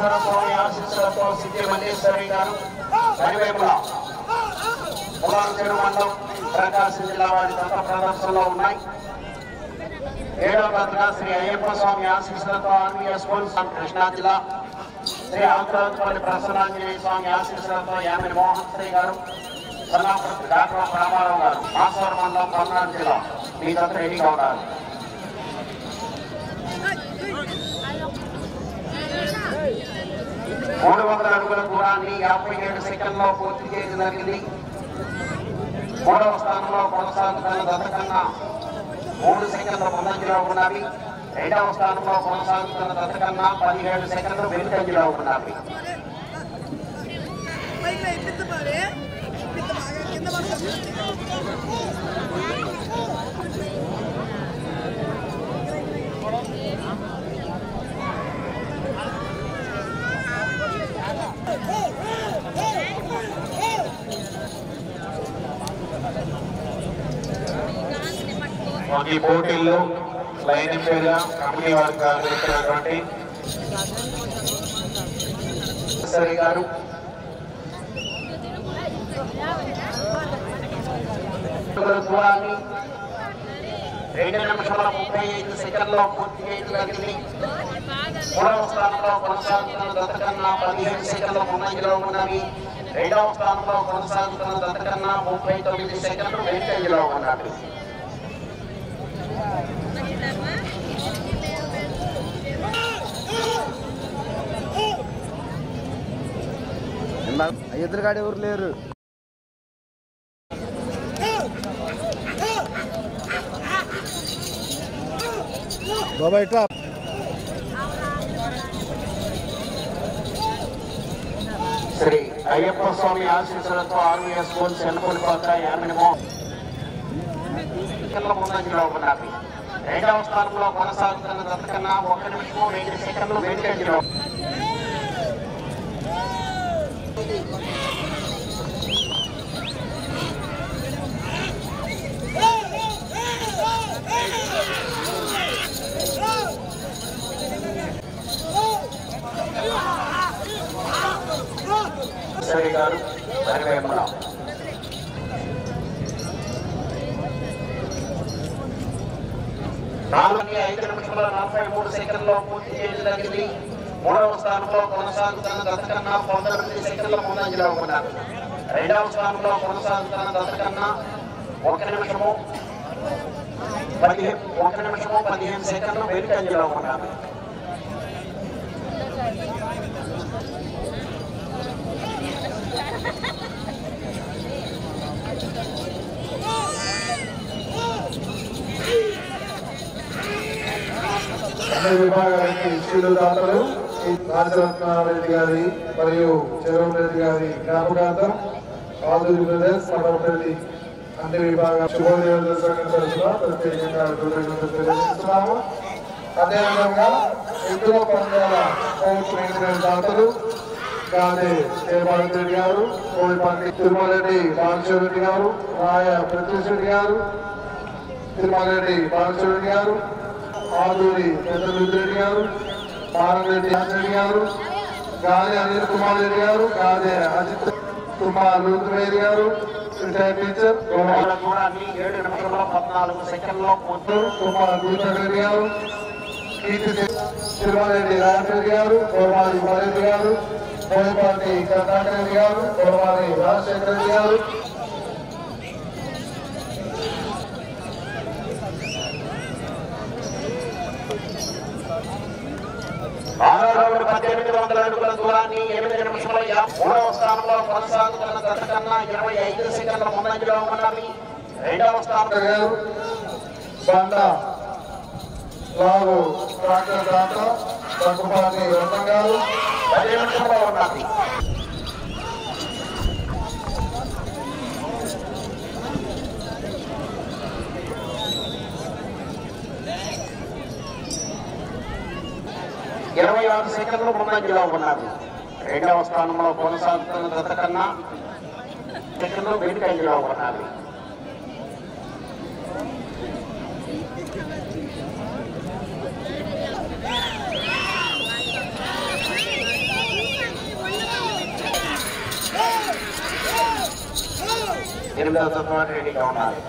వెంకటేశ్వర స్వామి ఆశీస్సులతో సిద్ధి మల్లేశ్వరి గారు పరివేముల పురాణ మండలం ప్రకాశం జిల్లా వారి గత ప్రదర్శనలో ఉన్నాయి. 7వ జతగా శ్రీ అయ్యప్ప స్వామి ఆశీస్సులతో ఆర్మీయ స్కూల్స్ కృష్ణా జిల్లా, శ్రీ ఆంధ్రపల్లి ప్రసన్నాంజనేయ స్వామి ఆశీస్సులతో యామిని మోహన్ శ్రీ గారు, సన్నాపతి డాక్టర్ రామారావు గారు, మాసవరం మండలం పల్నాడు జిల్లా. మీ జత రెడీగా ఉన్నారు. 300 అడుగుల దూరాన్ని 57 సెకండ్లో పూర్తి చేయడం జరిగింది. 3వ స్థానంలో కొనసాగుతున్న జత కన్నా 3 సెకండ్ల ముందంజలో ఉన్నవి. 2వ స్థానంలో కొనసాగుతున్న జత కన్నా 17 సెకండ్లు వెనుకంజలో ఉన్నవి. ఈ పోటీల్లో లైన్ ఎంపైర్గా కమిటీ వారికి సహకరించినటువంటి సరి గారు, దూరాన్ని 2 నిమిషాల 35 సెకండ్లో పూర్తి చేయడం జరిగింది. 3వ స్థానంలో కొనసాగుతున్న జత కన్నా 15 సెకండ్ల ముందంజలో ఉన్నవి. 2వ స్థానంలో కొనసాగుతున్న జత కన్నా 39 సెకండ్లు వెనుకంజలో ఉన్నవి. ఎదురుగాడు ఎవరు లేరు. బాబాయ్ శ్రీ అయ్యప్ప స్వామి ఆశీస్సులతో ఆర్మీయ స్కూల్ చెన్నపల్లిపాక యామిని ముందంజలో ఉన్నవి. 2వ స్థానంలో కొనసాగుతున్న జత కన్నా 1 నిమిషం 2 సెకండ్లు వెనుకంజలో. సరి గారు పరివేముల 5 నిమిషాల 43 సెకండ్లో పూర్తి చేయడం జరిగింది. 3వ స్థానంలో కొనసాగుతున్న జత కన్నా 19 సెకండ్ల ముందంజలో ఉన్నారు. 2వ స్థానంలో కొనసాగుతున్న జత కన్నా 1 నిమిషము 15 సెకండ్లు వెనుకంజలో ఉన్నారు. అన్ని విభాగాలకి శిలుదాతలు రాజరత్నారెడ్డి గారి మరియు చెరువు రెడ్డి గారి జ్ఞాపకార్థం ఆదురి బ్రదర్స్ సమర్పల్లి అన్ని విభాగాల శుభోదయోదయ సంఘం తరఫున ప్రత్యేకంగా కృతజ్ఞతలు తెలియజేస్తున్నాము. అదేవిధంగా ఎద్దుల పందాల కోచ్ మెయింటెనెన్స్ దాతలు గాదే జయభారత్ రెడ్డి గారు, కోడిపాటి తిరుమలరెడ్డి బాలశివరెడ్డి గారు, రాయ ప్రత్యూష్ రెడ్డి గారు, తిరుమలరెడ్డి బాలశివరెడ్డి గారు, ఆదూరి పెద్దరెడ్డి గారు, మారంరెడ్డి రెడ్డి గారు, గాదే అనిల్ కుమార్ రెడ్డి గారు, గాదే అజిత్ కుమార్ లూత్రేడి గారు, రిటైర్డ్ టీచర్ 7 నిమిషాల 14 సెకండ్లో కుమార్ లూత్రెడ్డి గారు, తిరుమలరెడ్డి రాజరెడ్డి గారు, కోరమాలి ఉమారెడ్డి గారు, కోయపాటి కర్ణాటక రెడ్డి గారు, కోరమాలి రాజశేఖర రెడ్డి గారు, 1800 అడుగుల దూరాన్ని 8 నిమిషాల 3వ స్థానంలో కొనసాగుతున్న జత కన్నా 25 సెకండ్ల ముందంజలో ఉన్నవి. 2వ స్థానంలో బండ లాగు ట్రాక్టర్ దాత దగ్గుపాటి రత్నం గారు 10 నిమిషంలో ఉన్నవి. ఇరవై 26 సెకండ్లు ముందంజలో ఉన్నది. 2వ స్థానంలో కొనసాగుతున్న జత కన్నా సెకండ్లు వెనుకంజలో ఉన్నది. 8వ తత్వాన్ని రెడీగా ఉండాలి.